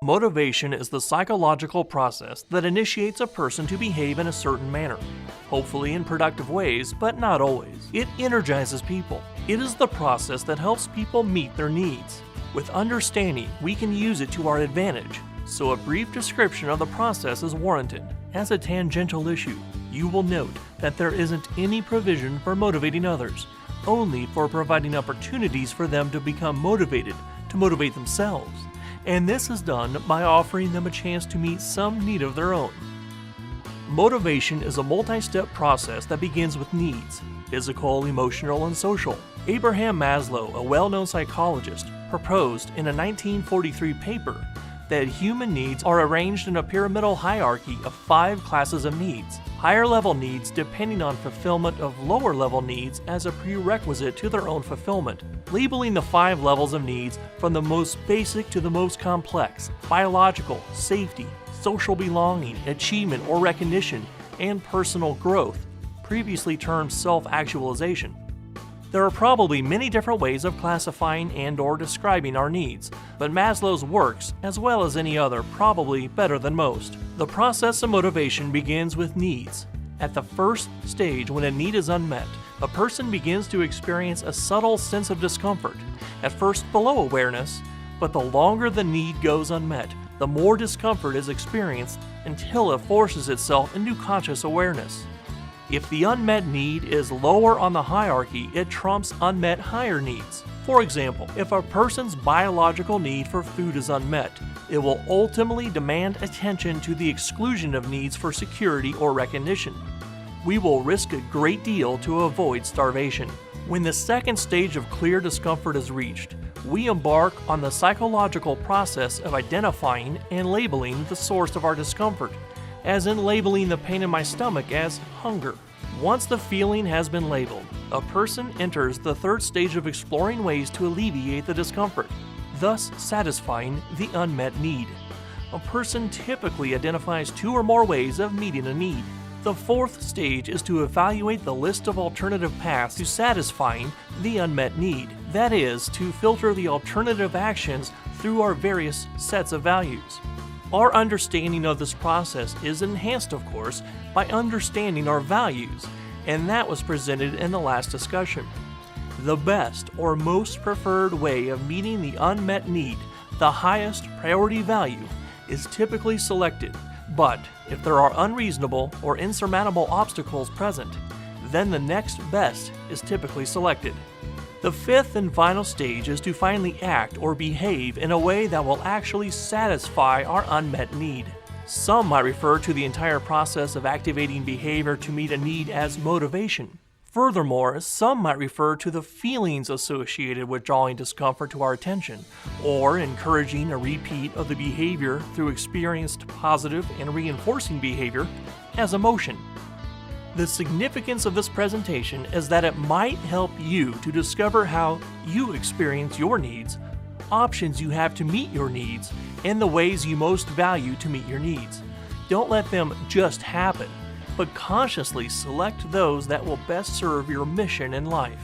Motivation is the psychological process that initiates a person to behave in a certain manner, hopefully in productive ways, but not always. It energizes people. It is the process that helps people meet their needs. With understanding, we can use it to our advantage, so a brief description of the process is warranted. As a tangential issue, you will note that there isn't any provision for motivating others, only for providing opportunities for them to become motivated to motivate themselves. And this is done by offering them a chance to meet some need of their own. Motivation is a multi-step process that begins with needs: physical, emotional, and social. Abraham Maslow, a well-known psychologist, proposed in a 1943 paper that human needs are arranged in a pyramidal hierarchy of 5 classes of needs. Higher level needs depending on fulfillment of lower level needs as a prerequisite to their own fulfillment, labeling the 5 levels of needs from the most basic to the most complex: biological, safety, social belonging, achievement or recognition, and personal growth, previously termed self-actualization. There are probably many different ways of classifying and/or describing our needs, but Maslow's works, as well as any other, probably better than most. The process of motivation begins with needs. At the first stage, when a need is unmet, a person begins to experience a subtle sense of discomfort, at first below awareness, but the longer the need goes unmet, the more discomfort is experienced until it forces itself into conscious awareness. If the unmet need is lower on the hierarchy, it trumps unmet higher needs. For example, if a person's biological need for food is unmet, it will ultimately demand attention to the exclusion of needs for security or recognition. We will risk a great deal to avoid starvation. When the second stage of clear discomfort is reached, we embark on the psychological process of identifying and labeling the source of our discomfort, as in labeling the pain in my stomach as hunger. Once the feeling has been labeled, a person enters the third stage of exploring ways to alleviate the discomfort, thus satisfying the unmet need. A person typically identifies 2 or more ways of meeting a need. The fourth stage is to evaluate the list of alternative paths to satisfying the unmet need. That is, to filter the alternative actions through our various sets of values. Our understanding of this process is enhanced, of course, by understanding our values, and that was presented in the last discussion. The best or most preferred way of meeting the unmet need, the highest priority value, is typically selected, but if there are unreasonable or insurmountable obstacles present, then the next best is typically selected. The fifth and final stage is to finally act or behave in a way that will actually satisfy our unmet need. Some might refer to the entire process of activating behavior to meet a need as motivation. Furthermore, some might refer to the feelings associated with drawing discomfort to our attention, or encouraging a repeat of the behavior through experienced positive and reinforcing behavior as emotion. The significance of this presentation is that it might help you to discover how you experience your needs, options you have to meet your needs, and the ways you most value to meet your needs. Don't let them just happen, but consciously select those that will best serve your mission in life.